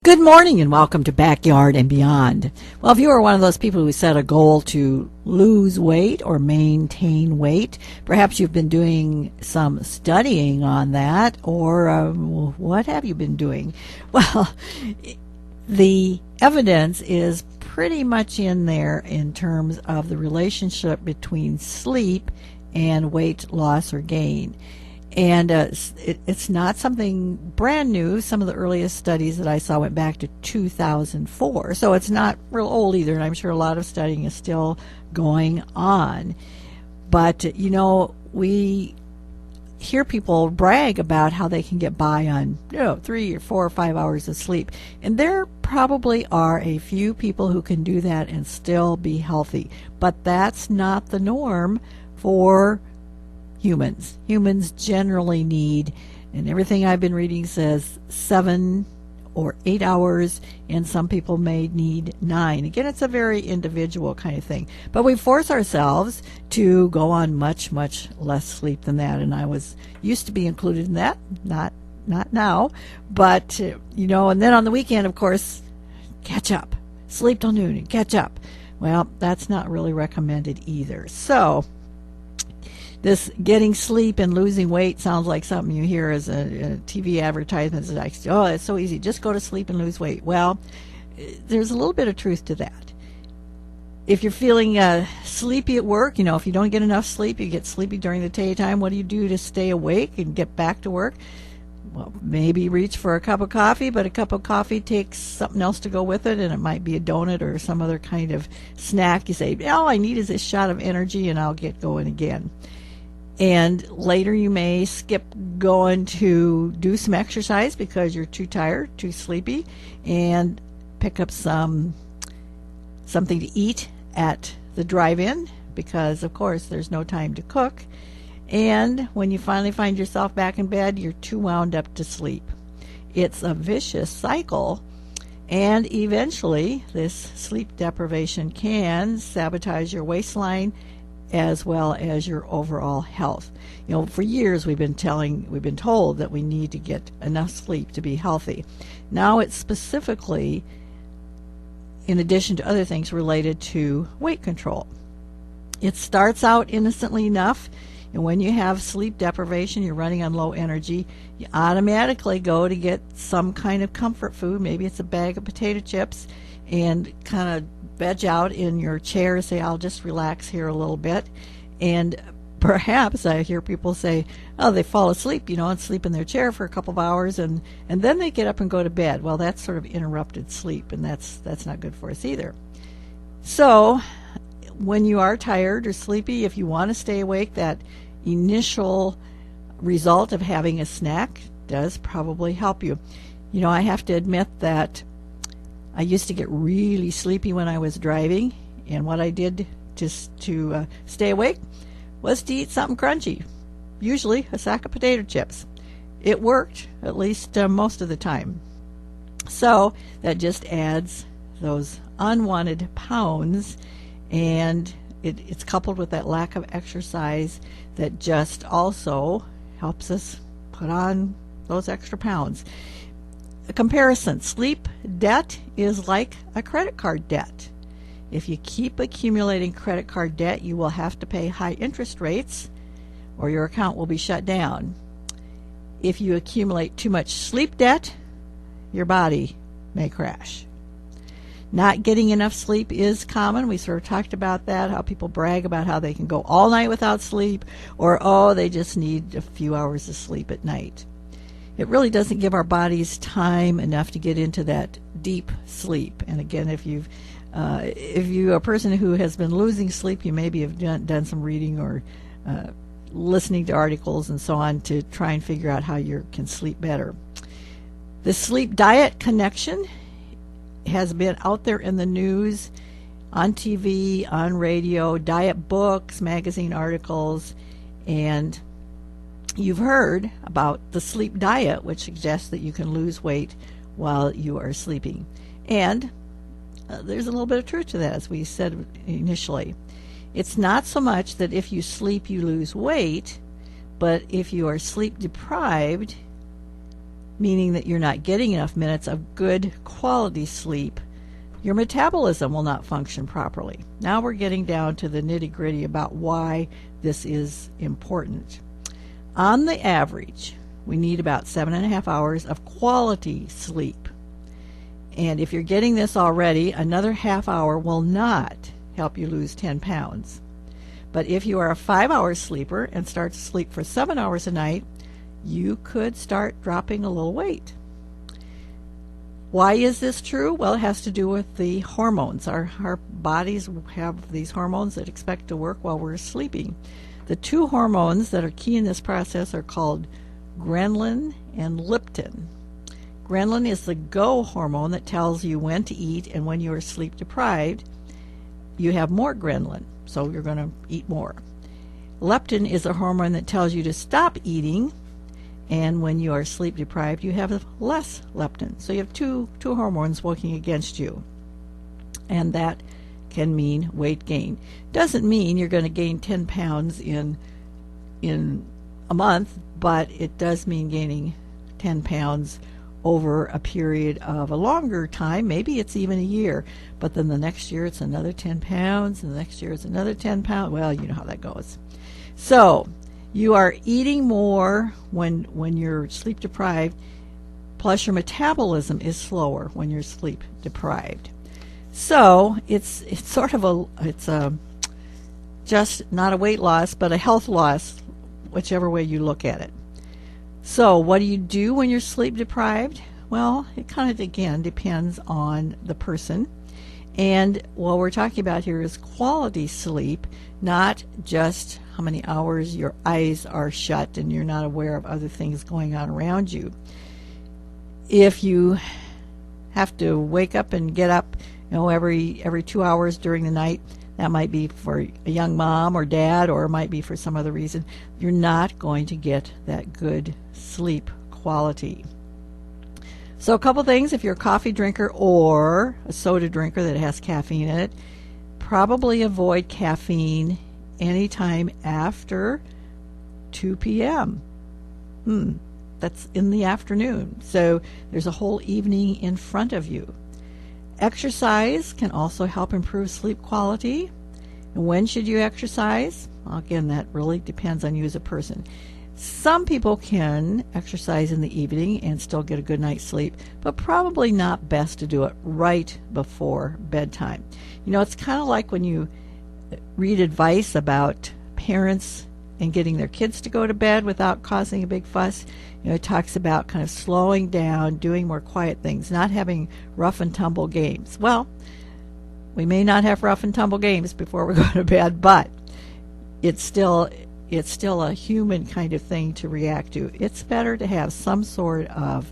Good morning and welcome to Backyard and Beyond. Well, if you are one of those people who set a goal to lose weight or maintain weight, perhaps you've been doing some studying on that, or what have you been doing? Well, the evidence is pretty much in there in terms of the relationship between sleep and weight loss or gain. And it's not something brand new. Some of the earliest studies that I saw went back to 2004. So it's not real old either, and I'm sure a lot of studying is still going on. But, we hear people brag about how they can get by on 3 or 4 or 5 hours of sleep. And there probably are a few people who can do that and still be healthy. But that's not the norm for humans. Humans generally need, and everything I've been reading says 7 or 8 hours, and some people may need 9. Again, it's a very individual kind of thing. But we force ourselves to go on much, much less sleep than that, and I was used to be included in that, not now. But, and then on the weekend, of course, catch up. Sleep till noon and catch up. Well, that's not really recommended either. So this getting sleep and losing weight sounds like something you hear as a TV advertisement. It's like, oh, it's so easy. Just go to sleep and lose weight. Well, there's a little bit of truth to that. If you're feeling sleepy at work, if you don't get enough sleep, you get sleepy during the daytime, what do you do to stay awake and get back to work? Well, maybe reach for a cup of coffee, but a cup of coffee takes something else to go with it, and it might be a donut or some other kind of snack. You say, all I need is this shot of energy, and I'll get going again. And later you may skip going to do some exercise because you're too tired, too sleepy, and pick up something to eat at the drive-in because, of course, there's no time to cook. And when you finally find yourself back in bed, you're too wound up to sleep. It's a vicious cycle, and eventually this sleep deprivation can sabotage your waistline as well as your overall health. For years we've been told that we need to get enough sleep to be healthy. Now it's specifically, in addition to other things, related to weight control. It starts out innocently enough, and when you have sleep deprivation, you're running on low energy, you automatically go to get some kind of comfort food. Maybe it's a bag of potato chips, and kind of veg out in your chair and say, I'll just relax here a little bit. And perhaps I hear people say, they fall asleep, and sleep in their chair for a couple of hours, and then they get up and go to bed. Well, that's sort of interrupted sleep, and that's not good for us either. So when you are tired or sleepy, if you want to stay awake, that initial result of having a snack does probably help you. I have to admit that I used to get really sleepy when I was driving, and what I did just to stay awake was to eat something crunchy, usually a sack of potato chips. It worked, at least most of the time. So that just adds those unwanted pounds, and it's coupled with that lack of exercise that just also helps us put on those extra pounds. A comparison: sleep debt is like a credit card debt. If you keep accumulating credit card debt, you will have to pay high interest rates or your account will be shut down. If you accumulate too much sleep debt, your body may crash. Not getting enough sleep is common. We sort of talked about that, how people brag about how they can go all night without sleep, or they just need a few hours of sleep at night. It really doesn't give our bodies time enough to get into that deep sleep. And again, if you're a person who has been losing sleep, you maybe have done some reading or listening to articles and so on to try and figure out how you can sleep better. The sleep diet connection has been out there in the news, on TV, on radio, diet books, magazine articles, and you've heard about the sleep diet, which suggests that you can lose weight while you are sleeping. And there's a little bit of truth to that, as we said initially. It's not so much that if you sleep you lose weight, but if you are sleep deprived, meaning that you're not getting enough minutes of good quality sleep, your metabolism will not function properly. Now we're getting down to the nitty-gritty about why this is important. On the average, we need about 7.5 hours of quality sleep. And if you're getting this already, another half hour will not help you lose 10 pounds. But if you are a 5-hour sleeper and start to sleep for 7 hours a night, you could start dropping a little weight. Why is this true? Well, it has to do with the hormones. Our bodies have these hormones that expect to work while we're sleeping. The two hormones that are key in this process are called ghrelin and leptin. Ghrelin is the go hormone that tells you when to eat, and when you are sleep deprived, you have more ghrelin, so you're going to eat more. Leptin is a hormone that tells you to stop eating, and when you are sleep deprived, you have less leptin. So you have two hormones working against you, and that can mean weight gain. Doesn't mean you're going to gain 10 pounds in a month, but it does mean gaining 10 pounds over a period of a longer time. Maybe it's even a year, but then the next year it's another 10 pounds, and the next year it's another 10 pounds. Well, you know how that goes. So you are eating more when you're sleep deprived, plus your metabolism is slower when you're sleep deprived. So it's sort of just not a weight loss, but a health loss, whichever way you look at it. So what do you do when you're sleep deprived? Well, it kind of, again, depends on the person. And what we're talking about here is quality sleep, not just how many hours your eyes are shut and you're not aware of other things going on around you. If you have to wake up and get up, every 2 hours during the night, that might be for a young mom or dad, or it might be for some other reason, you're not going to get that good sleep quality. So a couple things: if you're a coffee drinker or a soda drinker that has caffeine in it, probably avoid caffeine anytime after 2 p.m. That's in the afternoon. So there's a whole evening in front of you. Exercise can also help improve sleep quality. And when should you exercise? Well, again, that really depends on you as a person. Some people can exercise in the evening and still get a good night's sleep, but probably not best to do it right before bedtime. It's kind of like when you read advice about parents and getting their kids to go to bed without causing a big fuss. It talks about kind of slowing down, doing more quiet things, not having rough and tumble games. Well, we may not have rough and tumble games before we go to bed, but it's still a human kind of thing to react to. It's better to have some sort of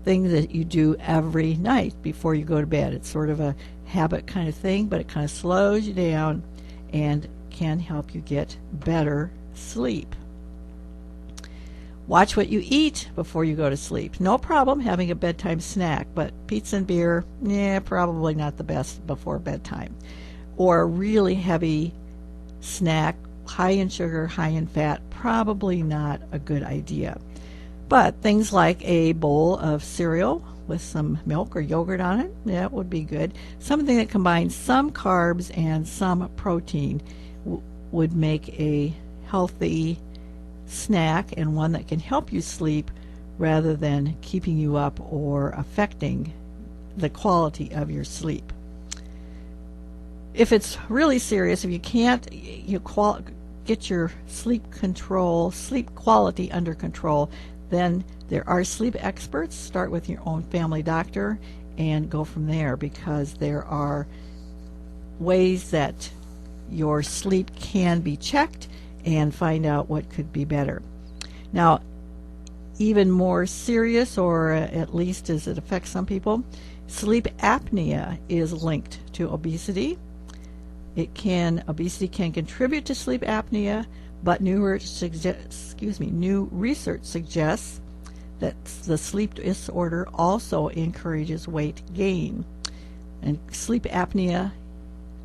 thing that you do every night before you go to bed. It's sort of a habit kind of thing, but it kind of slows you down and can help you get better sleep. Watch what you eat before you go to sleep. No problem having a bedtime snack, but pizza and beer, probably not the best before bedtime. Or a really heavy snack, high in sugar, high in fat, probably not a good idea. But things like a bowl of cereal with some milk or yogurt on it, that would be good. Something that combines some carbs and some protein would make a healthy snack, and one that can help you sleep rather than keeping you up or affecting the quality of your sleep. If it's really serious, if you can't get your sleep quality under control, then there are sleep experts. Start with your own family doctor and go from there, because there are ways that your sleep can be checked and find out what could be better. Now, even more serious, or at least as it affects some people, sleep apnea is linked to obesity. Obesity can contribute to sleep apnea, but new research suggests that the sleep disorder also encourages weight gain. And sleep apnea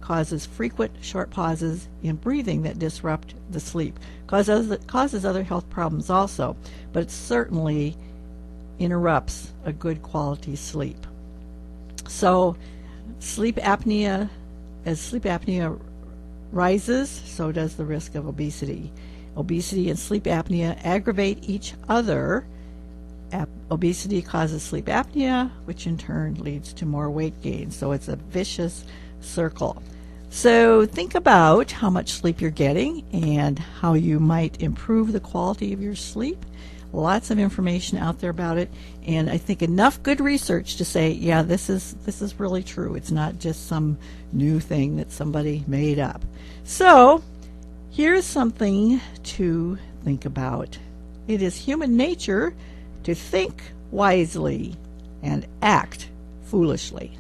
causes frequent short pauses in breathing that disrupt the sleep. Causes other health problems also, but it certainly interrupts a good quality sleep. So sleep apnea, as sleep apnea rises, so does the risk of obesity. Obesity and sleep apnea aggravate each other. Obesity causes sleep apnea, which in turn leads to more weight gain. So it's a vicious circle. So think about how much sleep you're getting and how you might improve the quality of your sleep. Lots of information out there about it, and I think enough good research to say, yeah, this is really true. It's not just some new thing that somebody made up. So here's something to think about. It is human nature to think wisely and act foolishly.